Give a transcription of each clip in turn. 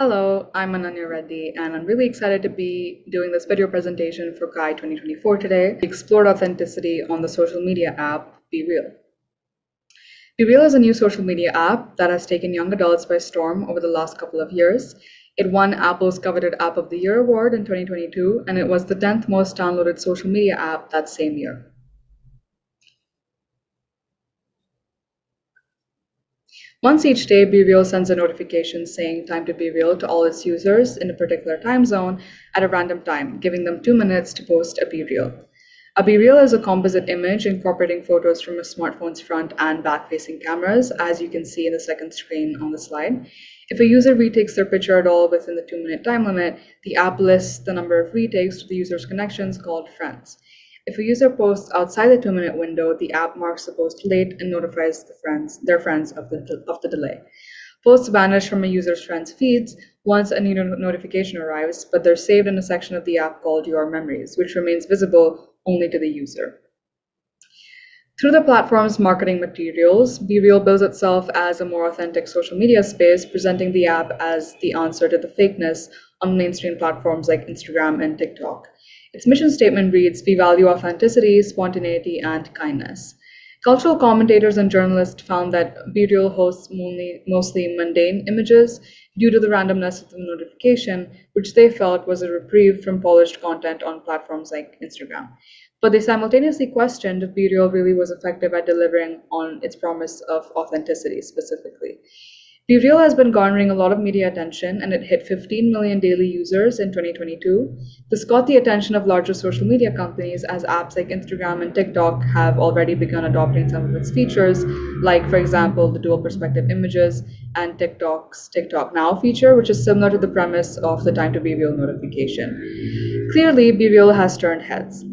Hello, I'm Ananya Reddy, and I'm really excited to be doing this video presentation for CHI 2024 today. We explored authenticity on the social media app BeReal. BeReal is a new social media app that has taken young adults by storm over the last couple of years. It won Apple's coveted App of the Year award in 2022, and it was the 10th most downloaded social media app that same year. Once each day, BeReal sends a notification saying time to BeReal to all its users in a particular time zone at a random time, giving them 2 minutes to post a BeReal. A BeReal is a composite image incorporating photos from a smartphone's front and back-facing cameras, as you can see in the second screen on the slide. If a user retakes their picture at all within the 2-minute time limit, the app lists the number of retakes to the user's connections called friends. If a user posts outside the 2-minute window, the app marks the post late and notifies their friends of the delay. Posts vanish from a user's friends' feeds once a new notification arrives, but they're saved in a section of the app called Your Memories, which remains visible only to the user. Through the platform's marketing materials, BeReal bills itself as a more authentic social media space, presenting the app as the answer to the fakeness on mainstream platforms like Instagram and TikTok. Its mission statement reads, "We value authenticity, spontaneity, and kindness." Cultural commentators and journalists found that BeReal hosts mostly mundane images due to the randomness of the notification, which they felt was a reprieve from polished content on platforms like Instagram. But they simultaneously questioned if BeReal really was effective at delivering on its promise of authenticity specifically. BeReal has been garnering a lot of media attention, and it hit 15 million daily users in 2022. This caught the attention of larger social media companies as apps like Instagram and TikTok have already begun adopting some of its features, like, for example, the dual perspective images and TikTok's TikTok Now feature, which is similar to the premise of the Time to BeReal notification. Clearly, BeReal has turned heads.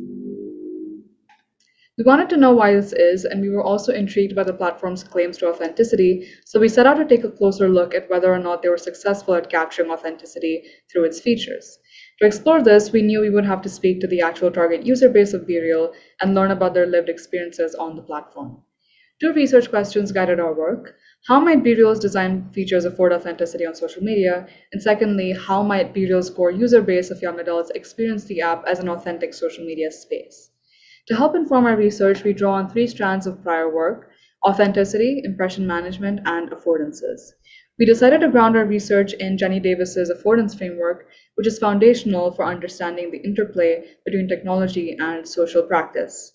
We wanted to know why this is, and we were also intrigued by the platform's claims to authenticity, so we set out to take a closer look at whether or not they were successful at capturing authenticity through its features. To explore this, we knew we would have to speak to the actual target user base of BeReal and learn about their lived experiences on the platform. Two research questions guided our work. How might BeReal's design features afford authenticity on social media? And secondly, how might BeReal's core user base of young adults experience the app as an authentic social media space? To help inform our research, we draw on three strands of prior work: authenticity, impression management, and affordances. We decided to ground our research in Jenny Davis's affordance framework, which is foundational for understanding the interplay between technology and social practice.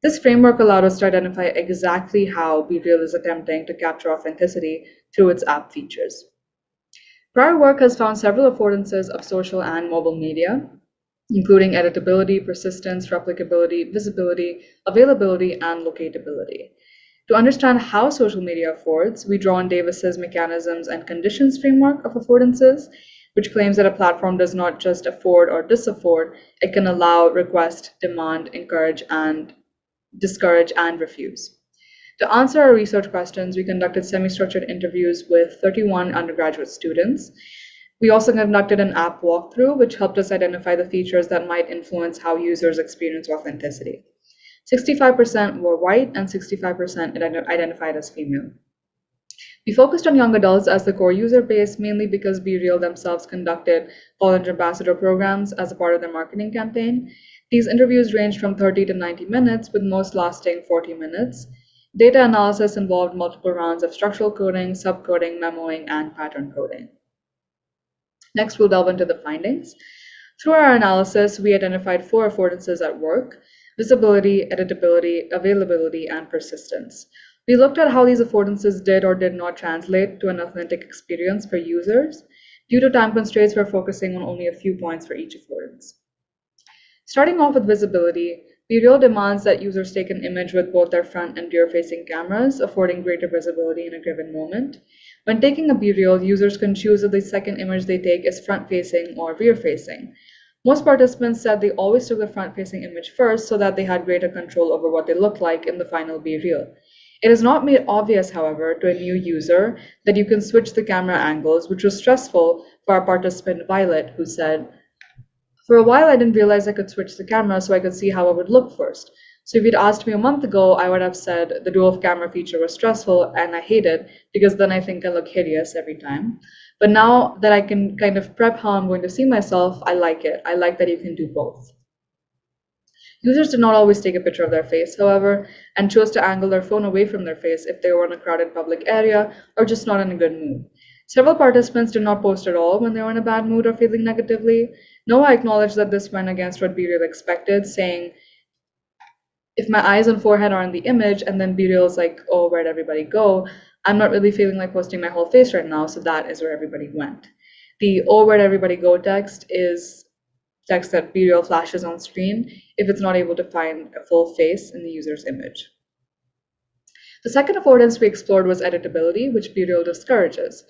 This framework allowed us to identify exactly how BeReal is attempting to capture authenticity through its app features. Prior work has found several affordances of social and mobile media, including editability, persistence, replicability, visibility, availability, and locatability. To understand how social media affords, we draw on Davis's mechanisms and conditions framework of affordances, which claims that a platform does not just afford or disafford, it can allow, request, demand, encourage, and discourage, and refuse. To answer our research questions, we conducted semi-structured interviews with 31 undergraduate students. We also conducted an app walkthrough, which helped us identify the features that might influence how users experience authenticity. 65% were white and 65% identified as female. We focused on young adults as the core user base, mainly because BeReal themselves conducted college ambassador programs as a part of their marketing campaign. These interviews ranged from 30 to 90 minutes, with most lasting 40 minutes. Data analysis involved multiple rounds of structural coding, subcoding, memoing, and pattern coding. Next, we'll delve into the findings. Through our analysis, we identified four affordances at work: visibility, editability, availability, and persistence. We looked at how these affordances did or did not translate to an authentic experience for users. Due to time constraints, we're focusing on only a few points for each affordance. Starting off with visibility, BeReal demands that users take an image with both their front and rear-facing cameras, affording greater visibility in a given moment. When taking a BeReal, users can choose if the second image they take is front-facing or rear-facing. Most participants said they always took the front-facing image first so that they had greater control over what they looked like in the final BeReal. It is not made obvious, however, to a new user that you can switch the camera angles, which was stressful for our participant Violet, who said, "For a while, I didn't realize I could switch the camera so I could see how I would look first. So if you'd asked me a month ago, I would have said the dual camera feature was stressful and I hate it because then I think I look hideous every time. But now that I can kind of prep how I'm going to see myself, I like it. I like that you can do both. Users did not always take a picture of their face, however, and chose to angle their phone away from their face if they were in a crowded public area or just not in a good mood. Several participants did not post at all when they were in a bad mood or feeling negatively. Noah acknowledged that this went against what BeReal expected, saying, if my eyes and forehead are in the image and then BeReal is like, oh, where'd everybody go? I'm not really feeling like posting my whole face right now, so that is where everybody went. The oh, where'd everybody go text is text that BeReal flashes on screen if it's not able to find a full face in the user's image. The second affordance we explored was editability, which BeReal discourages.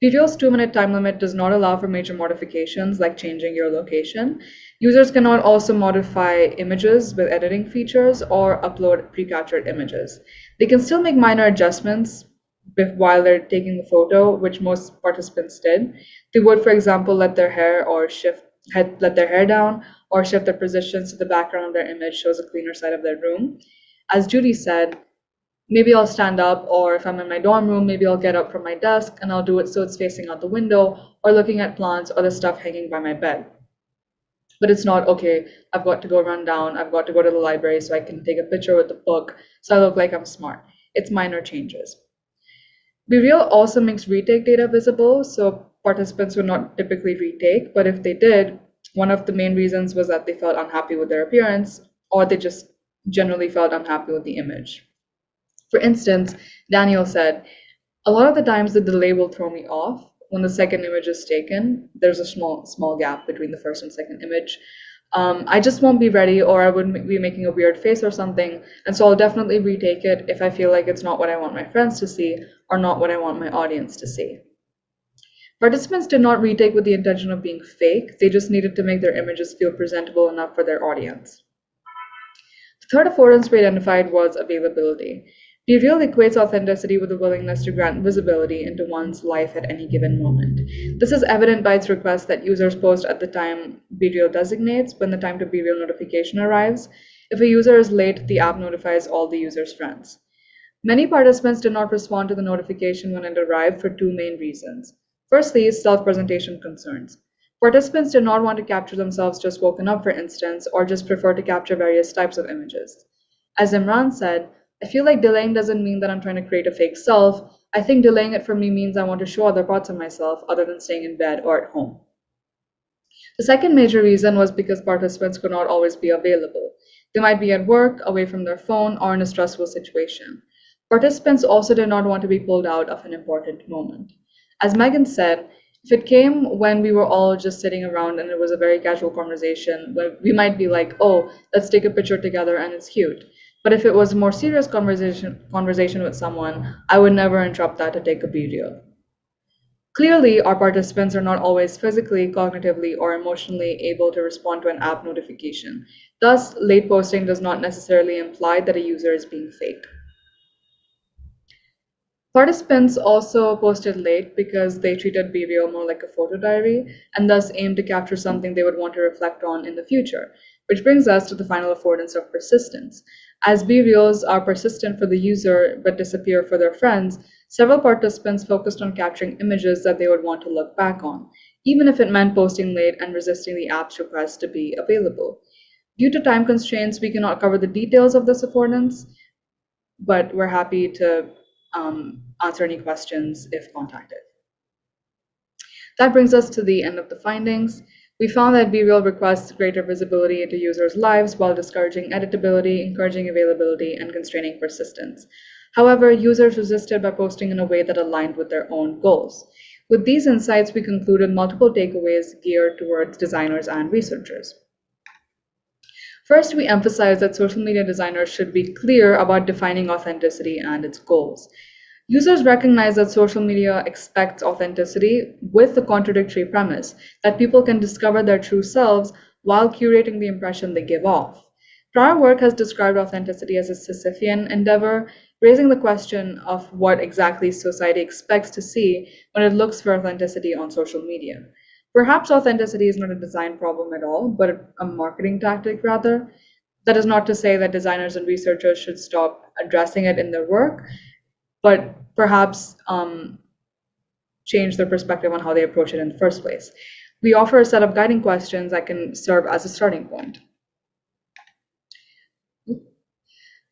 BeReal's 2-minute time limit does not allow for major modifications like changing your location. Users cannot also modify images with editing features or upload pre-captured images. They can still make minor adjustments while they're taking the photo, which most participants did. They would, for example, let their hair down or shift their positions so the background of their image shows a cleaner side of their room. As Judy said, maybe I'll stand up, or if I'm in my dorm room, maybe I'll get up from my desk and I'll do it so it's facing out the window or looking at plants or the stuff hanging by my bed. But it's not, okay, I've got to go run down, I've got to go to the library so I can take a picture with the book so I look like I'm smart. It's minor changes. BeReal also makes retake data visible, so participants would not typically retake, but if they did, one of the main reasons was that they felt unhappy with their appearance, or they just generally felt unhappy with the image. For instance, Daniel said, a lot of the times the delay will throw me off. When the second image is taken, there's a small gap between the first and second image. I just won't be ready, or I would be making a weird face or something, and so I'll definitely retake it if I feel like it's not what I want my friends to see or not what I want my audience to see. Participants did not retake with the intention of being fake, they just needed to make their images feel presentable enough for their audience. The third affordance we identified was availability. BeReal equates authenticity with the willingness to grant visibility into one's life at any given moment. This is evident by its request that users post at the time BeReal designates when the time to BeReal notification arrives. If a user is late, the app notifies all the user's friends. Many participants did not respond to the notification when it arrived for two main reasons. Firstly, self-presentation concerns. Participants did not want to capture themselves just woken up, for instance, or just prefer to capture various types of images. As Imran said, I feel like delaying doesn't mean that I'm trying to create a fake self. I think delaying it for me means I want to show other parts of myself other than staying in bed or at home. The second major reason was because participants could not always be available. They might be at work, away from their phone, or in a stressful situation. Participants also did not want to be pulled out of an important moment. As Megan said, if it came when we were all just sitting around and it was a very casual conversation, we might be like, oh, let's take a picture together and it's cute. But if it was a more serious conversation with someone, I would never interrupt that to take a video. Clearly, our participants are not always physically, cognitively, or emotionally able to respond to an app notification. Thus, late posting does not necessarily imply that a user is being fake. Participants also posted late because they treated BeReal more like a photo diary and thus aimed to capture something they would want to reflect on in the future, which brings us to the final affordance of persistence. As BeReals are persistent for the user but disappear for their friends, several participants focused on capturing images that they would want to look back on, even if it meant posting late and resisting the app's request to be available. Due to time constraints, we cannot cover the details of this affordance, but we're happy to answer any questions if contacted. That brings us to the end of the findings. We found that BeReal requests greater visibility into users' lives while discouraging editability, encouraging availability, and constraining persistence. However, users resisted by posting in a way that aligned with their own goals. With these insights, we concluded multiple takeaways geared towards designers and researchers. First, we emphasize that social media designers should be clear about defining authenticity and its goals. Users recognize that social media expects authenticity with the contradictory premise that people can discover their true selves while curating the impression they give off. Prior work has described authenticity as a Sisyphean endeavor, raising the question of what exactly society expects to see when it looks for authenticity on social media. Perhaps authenticity is not a design problem at all, but a marketing tactic rather. That is not to say that designers and researchers should stop addressing it in their work, but perhaps change their perspective on how they approach it in the first place. We offer a set of guiding questions that can serve as a starting point.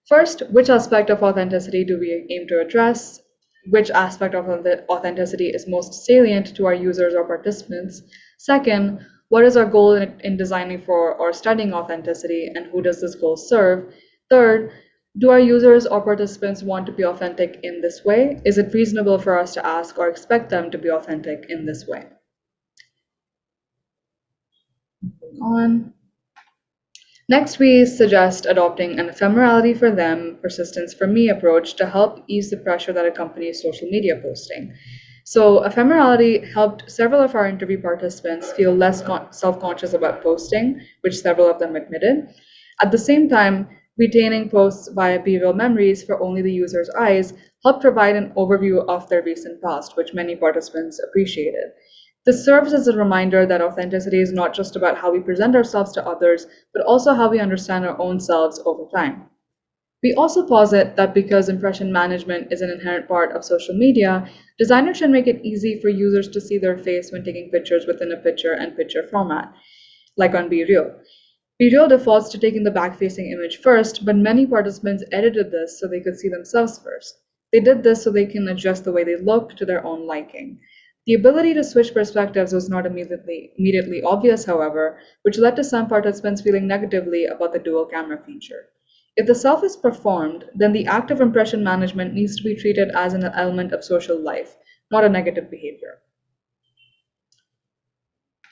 First, which aspect of authenticity do we aim to address? Which aspect of authenticity is most salient to our users or participants? Second, what is our goal in designing for or studying authenticity, and who does this goal serve? Third, do our users or participants want to be authentic in this way? Is it reasonable for us to ask or expect them to be authentic in this way? Moving on. Next, we suggest adopting an ephemerality for them, persistence for me approach to help ease the pressure that accompanies social media posting. So, ephemerality helped several of our interview participants feel less self conscious about posting, which several of them admitted. At the same time, retaining posts via BeReal memories for only the user's eyes helped provide an overview of their recent past, which many participants appreciated. This serves as a reminder that authenticity is not just about how we present ourselves to others, but also how we understand our own selves over time. We also posit that because impression management is an inherent part of social media, designers should make it easy for users to see their face when taking pictures within a picture and picture format, like on BeReal. BeReal defaults to taking the back-facing image first, but many participants edited this so they could see themselves first. They did this so they can adjust the way they look to their own liking. The ability to switch perspectives was not immediately obvious, however, which led to some participants feeling negatively about the dual camera feature. If the self is performed, then the act of impression management needs to be treated as an element of social life, not a negative behavior.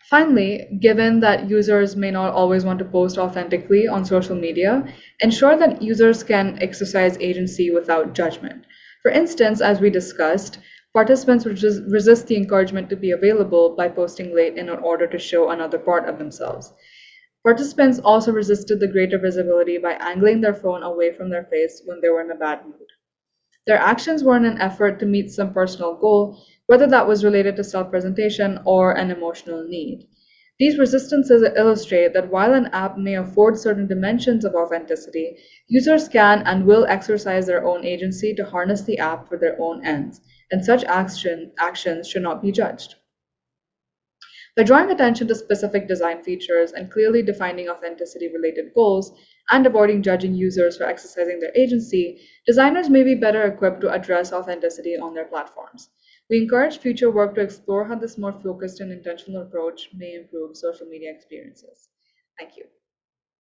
Finally, given that users may not always want to post authentically on social media, ensure that users can exercise agency without judgment. For instance, as we discussed, participants resist the encouragement to be available by posting late in order to show another part of themselves. Participants also resisted the greater visibility by angling their phone away from their face when they were in a bad mood. Their actions were in an effort to meet some personal goal, whether that was related to self presentation or an emotional need. These resistances illustrate that while an app may afford certain dimensions of authenticity, users can and will exercise their own agency to harness the app for their own ends, and such actions should not be judged. By drawing attention to specific design features and clearly defining authenticity related goals and avoiding judging users for exercising their agency, designers may be better equipped to address authenticity on their platforms. We encourage future work to explore how this more focused and intentional approach may improve social media experiences. Thank you.